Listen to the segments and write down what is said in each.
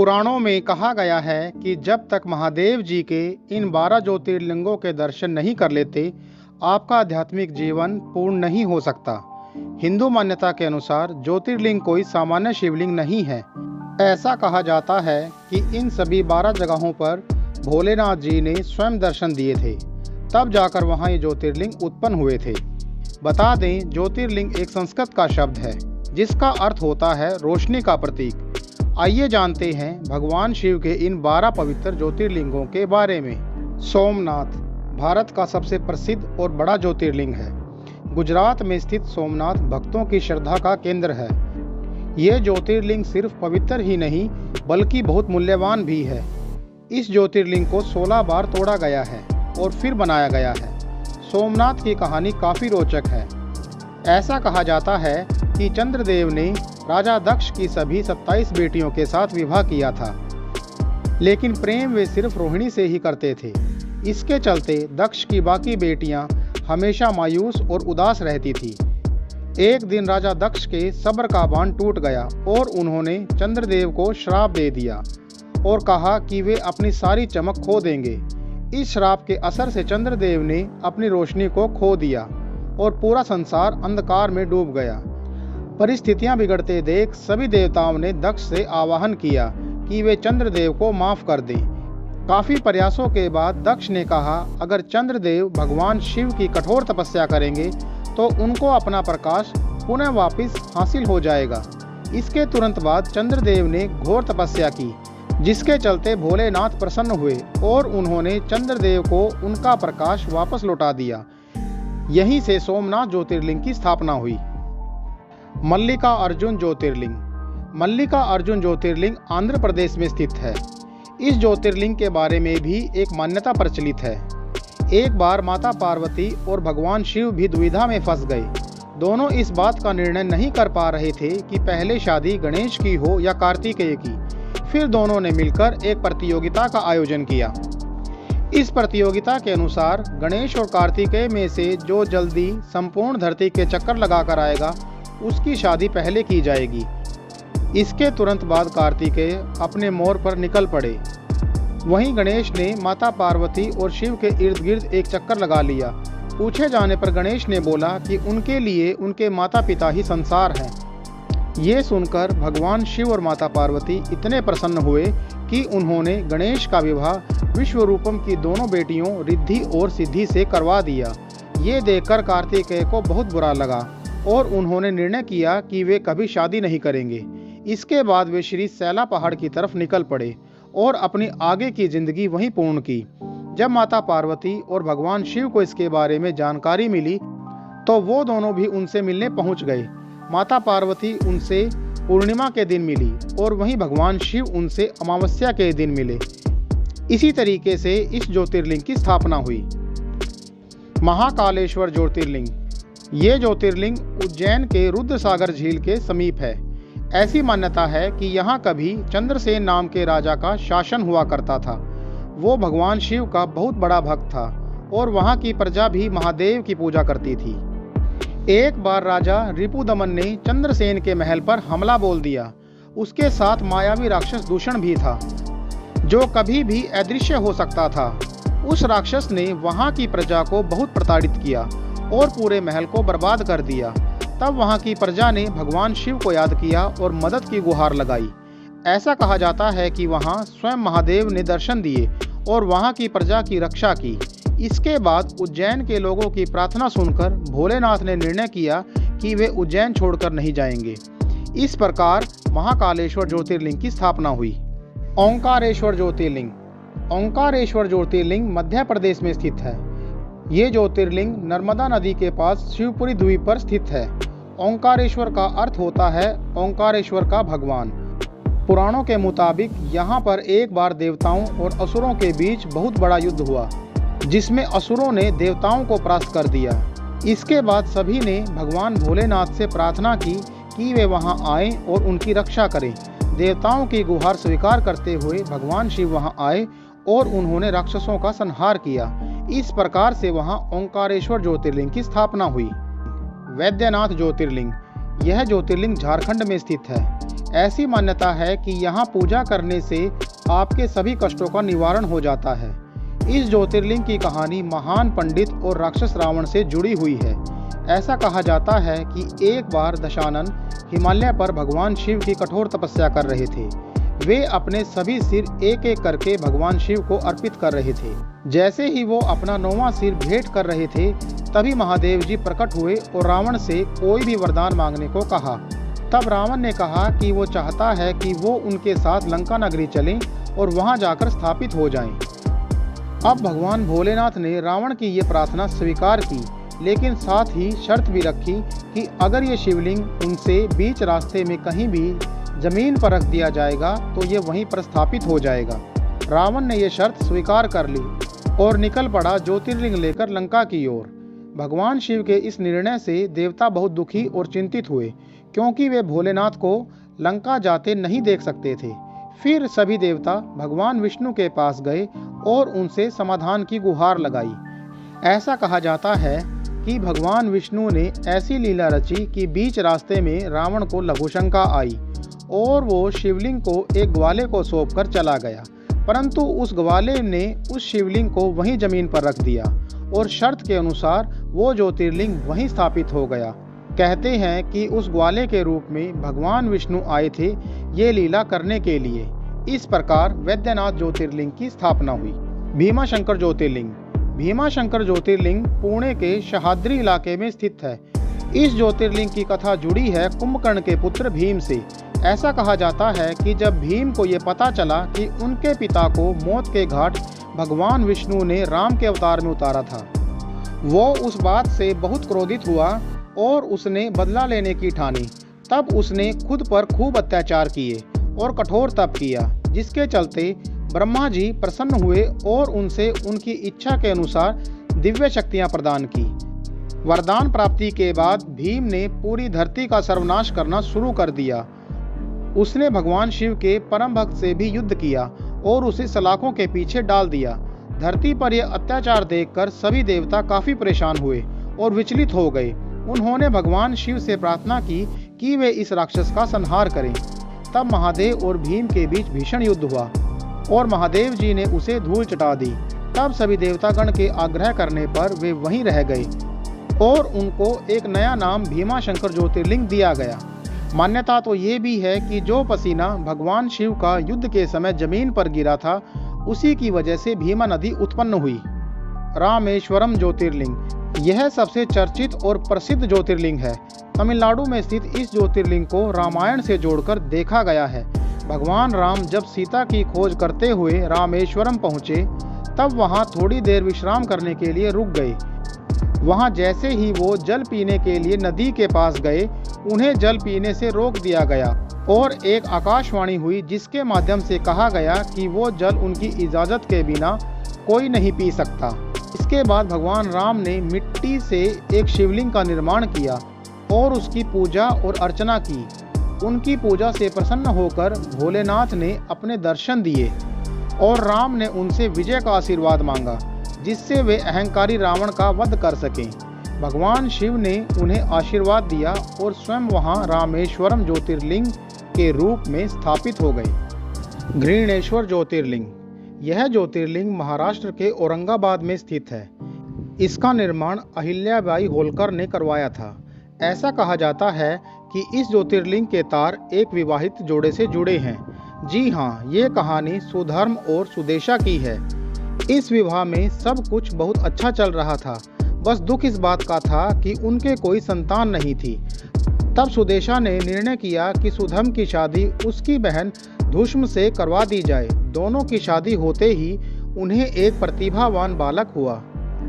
पुराणों में कहा गया है कि जब तक महादेव जी के इन 12 ज्योतिर्लिंगों के दर्शन नहीं कर लेते, आपका आध्यात्मिक जीवन पूर्ण नहीं हो सकता। हिंदू मान्यता के अनुसार ज्योतिर्लिंग कोई सामान्य शिवलिंग नहीं है। ऐसा कहा जाता है कि इन सभी 12 जगहों पर भोलेनाथ जी ने स्वयं दर्शन दिए थे, तब जाकर वहाँ ये ज्योतिर्लिंग उत्पन्न हुए थे। बता दें, ज्योतिर्लिंग एक संस्कृत का शब्द है जिसका अर्थ होता है रोशनी का प्रतीक। आइए जानते हैं भगवान शिव के इन 12 पवित्र ज्योतिर्लिंगों के बारे में। सोमनाथ भारत का सबसे प्रसिद्ध और बड़ा ज्योतिर्लिंग है। गुजरात में स्थित सोमनाथ भक्तों की श्रद्धा का केंद्र है। ये ज्योतिर्लिंग सिर्फ पवित्र ही नहीं बल्कि बहुत मूल्यवान भी है। इस ज्योतिर्लिंग को 16 बार तोड़ा गया है और फिर बनाया गया है। सोमनाथ की कहानी काफ़ी रोचक है। ऐसा कहा जाता है कि चंद्रदेव ने राजा दक्ष की सभी 27 बेटियों के साथ विवाह किया था, लेकिन प्रेम वे सिर्फ रोहिणी से ही करते थे। इसके चलते दक्ष की बाकी बेटियां हमेशा मायूस और उदास रहती थी। एक दिन राजा दक्ष के सब्र का बांध टूट गया और उन्होंने चंद्रदेव को श्राप दे दिया और कहा कि वे अपनी सारी चमक खो देंगे। इस श्राप के असर से चंद्रदेव ने अपनी रोशनी को खो दिया और पूरा संसार अंधकार में डूब गया। परिस्थितियां बिगड़ते देख सभी देवताओं ने दक्ष से आवाहन किया कि वे चंद्रदेव को माफ कर दें। काफी प्रयासों के बाद दक्ष ने कहा, अगर चंद्रदेव भगवान शिव की कठोर तपस्या करेंगे तो उनको अपना प्रकाश पुनः वापस हासिल हो जाएगा। इसके तुरंत बाद चंद्रदेव ने घोर तपस्या की, जिसके चलते भोलेनाथ प्रसन्न हुए और उन्होंने चंद्रदेव को उनका प्रकाश वापस लौटा दिया। यहीं से सोमनाथ ज्योतिर्लिंग की स्थापना हुई। मल्लिकार्जुन ज्योतिर्लिंग मल्लिकार्जुन ज्योतिर्लिंग आंध्र प्रदेश में स्थित है। इस ज्योतिर्लिंग के बारे में भी एक मान्यता प्रचलित है। एक बार माता पार्वती और भगवान शिव भी दुविधा में फंस गए। दोनों इस बात का निर्णय नहीं कर पा रहे थे कि पहले शादी गणेश की हो या कार्तिकेय की। फिर दोनों ने मिलकर एक प्रतियोगिता का आयोजन किया। इस प्रतियोगिता के अनुसार गणेश और कार्तिकेय में से जो जल्दी संपूर्ण धरती के चक्कर लगाकर आएगा उसकी शादी पहले की जाएगी। इसके तुरंत बाद कार्तिकेय अपने मोर पर निकल पड़े। वहीं गणेश ने माता पार्वती और शिव के इर्द गिर्द एक चक्कर लगा लिया। पूछे जाने पर गणेश ने बोला कि उनके लिए उनके माता पिता ही संसार हैं। ये सुनकर भगवान शिव और माता पार्वती इतने प्रसन्न हुए कि उन्होंने गणेश का विवाह विश्वरूपम की दोनों बेटियों रिद्धि और सिद्धि से करवा दिया। ये देखकर कार्तिकेय को बहुत बुरा लगा और उन्होंने निर्णय किया कि वे कभी शादी नहीं करेंगे। इसके बाद वे श्री सैला पहाड़ की तरफ निकल पड़े और अपनी आगे की जिंदगी वहीं पूर्ण की। जब माता पार्वती और भगवान शिव को इसके बारे में जानकारी मिली तो वो दोनों भी उनसे मिलने पहुंच गए। माता पार्वती उनसे पूर्णिमा के दिन मिली और वहीं भगवान शिव उनसे अमावस्या के दिन मिले। इसी तरीके से इस ज्योतिर्लिंग की स्थापना हुई। महाकालेश्वर ज्योतिर्लिंग ये ज्योतिर्लिंग उज्जैन के रुद्रसागर झील के समीप है। ऐसी मान्यता है कि यहाँ कभी चंद्रसेन नाम के राजा का शासन हुआ करता था। वो भगवान शिव का बहुत बड़ा भक्त था और वहाँ की प्रजा भी महादेव की पूजा करती थी। एक बार राजा रिपुदमन ने चंद्रसेन के महल पर हमला बोल दिया। उसके साथ मायावी राक्षस दूषण भी था, जो कभी भी अदृश्य हो सकता था। उस राक्षस ने वहाँ की प्रजा को बहुत प्रताड़ित किया और पूरे महल को बर्बाद कर दिया। तब वहाँ की प्रजा ने भगवान शिव को याद किया और मदद की गुहार लगाई। ऐसा कहा जाता है कि वहाँ स्वयं महादेव ने दर्शन दिए और वहाँ की प्रजा की रक्षा की। इसके बाद उज्जैन के लोगों की प्रार्थना सुनकर भोलेनाथ ने निर्णय किया कि वे उज्जैन छोड़कर नहीं जाएंगे। इस प्रकार महाकालेश्वर ज्योतिर्लिंग की स्थापना हुई। ओंकारेश्वर ज्योतिर्लिंग ओंकारेश्वर ज्योतिर्लिंग मध्य प्रदेश में स्थित है। ये ज्योतिर्लिंग नर्मदा नदी के पास शिवपुरी द्वीप पर स्थित है। ओंकारेश्वर का अर्थ होता है ओंकारेश्वर का भगवान। पुराणों के मुताबिक यहाँ पर एक बार देवताओं और असुरों के बीच बहुत बड़ा युद्ध हुआ, जिसमें असुरों ने देवताओं को परास्त कर दिया। इसके बाद सभी ने भगवान भोलेनाथ से प्रार्थना की कि वे वहाँ आएं और उनकी रक्षा करें। देवताओं की गुहार स्वीकार करते हुए भगवान शिव वहाँ आए और उन्होंने राक्षसों का संहार किया। इस प्रकार से वहाँ ओंकारेश्वर ज्योतिर्लिंग की स्थापना हुई। वैद्यनाथ ज्योतिर्लिंग यह ज्योतिर्लिंग झारखंड में स्थित है। ऐसी मान्यता है कि यहाँ पूजा करने से आपके सभी कष्टों का निवारण हो जाता है। इस ज्योतिर्लिंग की कहानी महान पंडित और राक्षस रावण से जुड़ी हुई है। ऐसा कहा जाता है कि एक बार दशानन हिमालय पर भगवान शिव की कठोर तपस्या कर रहे थे। वे अपने सभी सिर एक एक करके भगवान शिव को अर्पित कर रहे थे। जैसे ही वो अपना 9वां सिर भेंट कर रहे थे, तभी महादेव जी प्रकट हुए और रावण से कोई भी वरदान मांगने को कहा। तब रावण ने कहा कि वो चाहता है कि वो उनके साथ लंका नगरी चलें और वहां जाकर स्थापित हो जाएं। अब भगवान भोलेनाथ ने रावण की ये प्रार्थना स्वीकार की, लेकिन साथ ही शर्त भी रखी कि अगर ये शिवलिंग उनसे बीच रास्ते में कहीं भी जमीन पर रख दिया जाएगा तो ये वहीं पर स्थापित हो जाएगा। रावण ने ये शर्त स्वीकार कर ली और निकल पड़ा ज्योतिर्लिंग लेकर लंका की ओर। भगवान शिव के इस निर्णय से देवता बहुत दुखी और चिंतित हुए, क्योंकि वे भोलेनाथ को लंका जाते नहीं देख सकते थे। फिर सभी देवता भगवान विष्णु के पास गए और उनसे समाधान की गुहार लगाई। ऐसा कहा जाता है कि भगवान विष्णु ने ऐसी लीला रची कि बीच रास्ते में रावण को लघुशंका आई और वो शिवलिंग को एक ग्वाले को सौंपकर चला गया, परंतु उस ग्वाले ने उस शिवलिंग को वहीं जमीन पर रख दिया और शर्त के अनुसार वो ज्योतिर्लिंग वहीं स्थापित हो गया। कहते हैं कि उस ग्वाले के रूप में भगवान विष्णु आए थे ये लीला करने के लिए। इस प्रकार वैद्यनाथ ज्योतिर्लिंग की स्थापना हुई। भीमाशंकर ज्योतिर्लिंग। भीमाशंकर ज्योतिर्लिंग पुणे के शहाद्री इलाके में स्थित है। इस ज्योतिर्लिंग की कथा जुड़ी है कुंभकर्ण के पुत्र भीम से। ऐसा कहा जाता है कि जब भीम को ये पता चला कि उनके पिता को मौत के घाट भगवान विष्णु ने राम के अवतार में उतारा था, वो उस बात से बहुत क्रोधित हुआ और उसने बदला लेने की ठानी। तब उसने खुद पर खूब अत्याचार किए और कठोर तप किया, जिसके चलते ब्रह्मा जी प्रसन्न हुए और उनसे उनकी इच्छा के अनुसार दिव्य शक्तियां प्रदान की। वरदान प्राप्ति के बाद भीम ने पूरी धरती का सर्वनाश करना शुरू कर दिया। उसने भगवान शिव के परम भक्त से भी युद्ध किया और उसे सलाखों के पीछे डाल दिया। धरती पर यह अत्याचार देखकर सभी देवता काफी परेशान हुए और विचलित हो गए। उन्होंने भगवान शिव से प्रार्थना की कि वे इस राक्षस का संहार करें। तब महादेव और भीम के बीच भीषण युद्ध हुआ और महादेव जी ने उसे धूल चटा दी। तब सभी देवतागण के आग्रह करने पर वे वहीं रह गए और उनको एक नया नाम भीमाशंकर ज्योतिर्लिंग दिया गया। मान्यता तो ये भी है कि जो पसीना भगवान शिव का युद्ध के समय जमीन पर गिरा था, उसी की वजह से भीमा नदी उत्पन्न हुई। रामेश्वरम ज्योतिर्लिंग। यह सबसे चर्चित और प्रसिद्ध ज्योतिर्लिंग है। तमिलनाडु में स्थित इस ज्योतिर्लिंग को रामायण से जोड़कर देखा गया है। भगवान राम जब सीता की खोज करते हुए रामेश्वरम पहुंचे, तब वहां थोड़ी देर विश्राम करने के लिए रुक गए। वहां जैसे ही वो जल पीने के लिए नदी के पास गए, उन्हें जल पीने से रोक दिया गया और एक आकाशवाणी हुई, जिसके माध्यम से कहा गया कि वो जल उनकी इजाज़त के बिना कोई नहीं पी सकता। इसके बाद भगवान राम ने मिट्टी से एक शिवलिंग का निर्माण किया और उसकी पूजा और अर्चना की। उनकी पूजा से प्रसन्न होकर भोलेनाथ ने अपने दर्शन दिए और राम ने उनसे विजय का आशीर्वाद मांगा, जिससे वे अहंकारी रावण का वध कर सकें। भगवान शिव ने उन्हें आशीर्वाद दिया और स्वयं वहां रामेश्वरम ज्योतिर्लिंग के रूप में स्थापित हो गए। घृणेश्वर ज्योतिर्लिंग। यह ज्योतिर्लिंग महाराष्ट्र के औरंगाबाद में स्थित है। इसका निर्माण अहिल्याबाई होलकर ने करवाया था। ऐसा कहा जाता है कि इस ज्योतिर्लिंग के तार एक विवाहित जोड़े से जुड़े हैं। जी हाँ, ये कहानी सुधर्म और सुदेशा की है। इस विवाह में सब कुछ बहुत अच्छा चल रहा था, बस दुख इस बात का था कि उनके कोई संतान नहीं थी। तब सुदेशा ने निर्णय किया कि सुधर्म की शादी उसकी बहन धुष्म से करवा दी जाए। दोनों की शादी होते ही उन्हें एक प्रतिभावान बालक हुआ,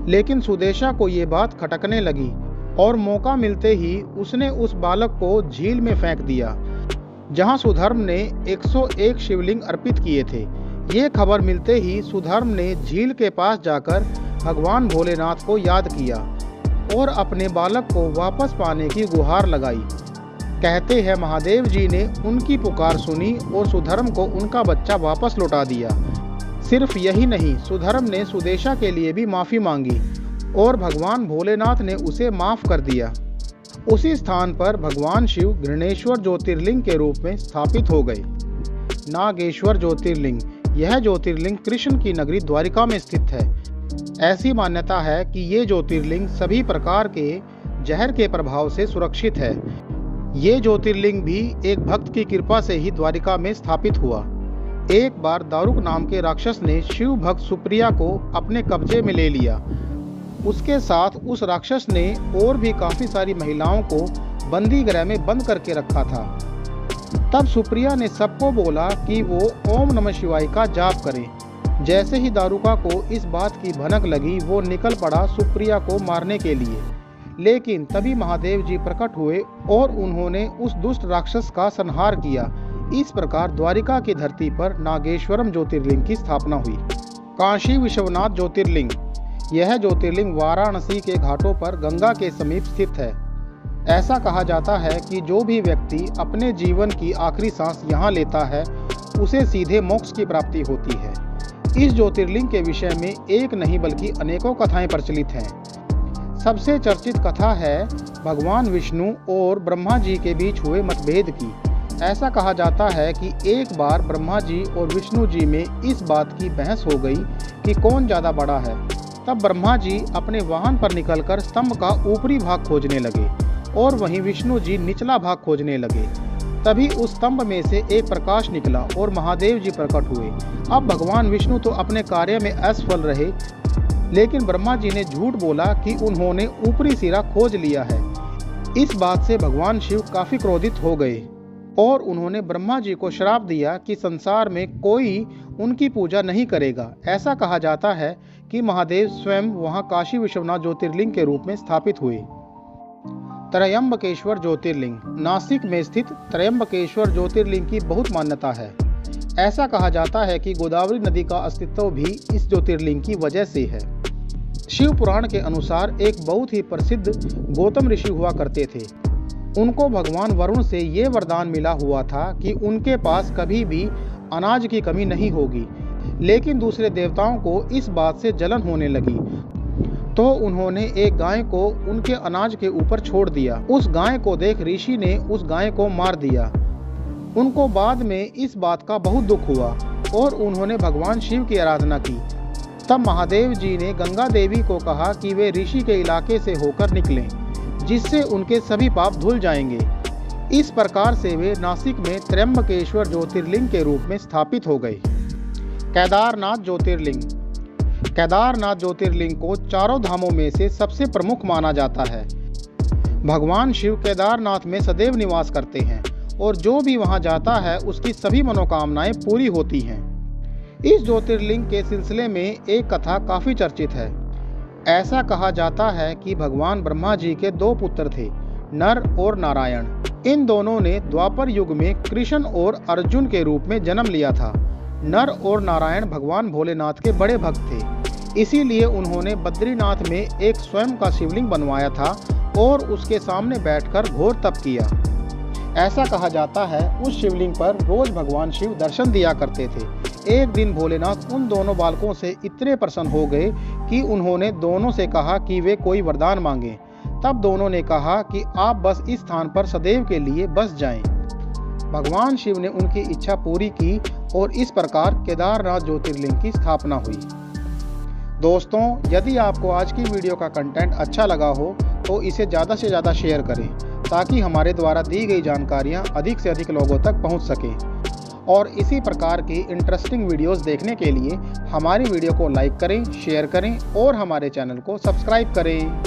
लेकिन सुदेशा को ये बात खटकने लगी और मौका मिलते ही उसने उस बालक को झील में फेंक दिया, जहां सुधर्म ने 101 शिवलिंग अर्पित किए थे। ये खबर मिलते ही सुधर्म ने झील के पास जाकर भगवान भोलेनाथ को याद किया और अपने बालक को वापस पाने की गुहार लगाई। कहते हैं महादेव जी ने उनकी पुकार सुनी और सुधर्म को उनका बच्चा वापस लौटा दिया। सिर्फ यही नहीं, सुधर्म ने सुदेशा के लिए भी माफ़ी मांगी और भगवान भोलेनाथ ने उसे माफ़ कर दिया। उसी स्थान पर भगवान शिव घृणेश्वर ज्योतिर्लिंग के रूप में स्थापित हो गए। नागेश्वर ज्योतिर्लिंग, यह ज्योतिर्लिंग कृष्ण की नगरी द्वारिका में स्थित है। ऐसी मान्यता है कि ये ज्योतिर्लिंग सभी प्रकार के जहर के प्रभाव से सुरक्षित है। ये ज्योतिर्लिंग भी एक भक्त की कृपा से ही द्वारिका में स्थापित हुआ। एक बार दारुक नाम के राक्षस ने शिव भक्त सुप्रिया को अपने कब्जे में ले लिया। उसके साथ उस राक्षस ने और भी काफी सारी महिलाओं को बंदी गृह में बंद करके रखा था। तब सुप्रिया ने सबको बोला कि वो ओम नमः शिवाय का जाप करें। जैसे ही दारुका को इस बात की भनक लगी, वो निकल पड़ा सुप्रिया को मारने के लिए। लेकिन तभी महादेव जी प्रकट हुए और उन्होंने उस दुष्ट राक्षस का संहार किया। इस प्रकार द्वारिका की धरती पर नागेश्वरम ज्योतिर्लिंग की स्थापना हुई। काशी विश्वनाथ ज्योतिर्लिंग, यह ज्योतिर्लिंग वाराणसी के घाटों पर गंगा के समीप स्थित है। ऐसा कहा जाता है कि जो भी व्यक्ति अपने जीवन की आखिरी सांस यहाँ लेता है, उसे सीधे मोक्ष की प्राप्ति होती है। इस ज्योतिर्लिंग के विषय में एक नहीं बल्कि अनेकों कथाएं प्रचलित हैं। सबसे चर्चित कथा है भगवान विष्णु और ब्रह्मा जी के बीच हुए मतभेद की। ऐसा कहा जाता है कि एक बार ब्रह्मा जी और विष्णु जी में इस बात की बहस हो गई कि कौन ज़्यादा बड़ा है। तब ब्रह्मा जी अपने वाहन पर निकलकर स्तंभ का ऊपरी भाग खोजने लगे और वहीं विष्णु जी निचला भाग खोजने लगे। तभी उस स्तंभ में से एक प्रकाश निकला और महादेव जी प्रकट हुए। अब भगवान विष्णु तो अपने कार्य में असफल रहे, लेकिन ब्रह्मा जी ने झूठ बोला कि उन्होंने ऊपरी सिरा खोज लिया है। इस बात से भगवान शिव काफी क्रोधित हो गए और उन्होंने ब्रह्मा जी को श्राप दिया कि संसार में कोई उनकी पूजा नहीं करेगा। ऐसा कहा जाता है कि महादेव स्वयं वहां काशी विश्वनाथ ज्योतिर्लिंग के रूप में स्थापित हुए। त्रयंबकेश्वर ज्योतिर्लिंग, नासिक में स्थित त्रयंबकेश्वर ज्योतिर्लिंग की बहुत मान्यता है। ऐसा कहा जाता है कि गोदावरी नदी का अस्तित्व भी इस ज्योतिर्लिंग की वजह से है। शिव पुराण के अनुसार एक बहुत ही प्रसिद्ध गौतम ऋषि हुआ करते थे। उनको भगवान वरुण से ये वरदान मिला हुआ था कि उनके पास कभी भी अनाज की कमी नहीं होगी। लेकिन दूसरे देवताओं को इस बात से जलन होने लगी, तो उन्होंने एक गाय को उनके अनाज के ऊपर छोड़ दिया। उस गाय को देख ऋषि ने उस गाय को मार दिया। उनको बाद में इस बात का बहुत दुख हुआ और उन्होंने भगवान शिव की आराधना की। तब महादेव जी ने गंगा देवी को कहा कि वे ऋषि के इलाके से होकर निकलें, जिससे उनके सभी पाप धुल जाएंगे। इस प्रकार से वे नासिक में त्र्यंबकेश्वर ज्योतिर्लिंग के रूप में स्थापित हो गए। केदारनाथ ज्योतिर्लिंग, केदारनाथ ज्योतिर्लिंग को चारों धामों में से सबसे प्रमुख माना जाता है। भगवान शिव केदारनाथ में सदैव निवास करते हैं और जो भी वहां जाता है उसकी सभी मनोकामनाएं पूरी होती हैं। इस ज्योतिर्लिंग के सिलसिले में एक कथा काफी चर्चित है। ऐसा कहा जाता है कि भगवान ब्रह्मा जी के दो पुत्र थे, नर और नारायण। इन दोनों ने द्वापर युग में कृष्ण और अर्जुन के रूप में जन्म लिया था। नर और नारायण भगवान भोलेनाथ के बड़े भक्त थे, इसीलिए उन्होंने बद्रीनाथ में एक स्वयं का शिवलिंग बनवाया था और उसके सामने बैठकर घोर तप किया। ऐसा कहा जाता है उस शिवलिंग पर रोज भगवान शिव दर्शन दिया करते थे। एक दिन भोलेनाथ उन दोनों बालकों से इतने प्रसन्न हो गए कि उन्होंने दोनों से कहा कि वे कोई वरदान मांगे। तब दोनों ने कहा कि आप बस इस स्थान पर सदैव के लिए बस जाएं। भगवान शिव ने उनकी इच्छा पूरी की और इस प्रकार केदारनाथ ज्योतिर्लिंग की स्थापना हुई। दोस्तों, यदि आपको आज की वीडियो का कंटेंट अच्छा लगा हो तो इसे ज़्यादा से ज़्यादा शेयर करें, ताकि हमारे द्वारा दी गई जानकारियाँ अधिक से अधिक लोगों तक पहुँच सकें। और इसी प्रकार की इंटरेस्टिंग वीडियोस देखने के लिए हमारी वीडियो को लाइक करें, शेयर करें और हमारे चैनल को सब्सक्राइब करें।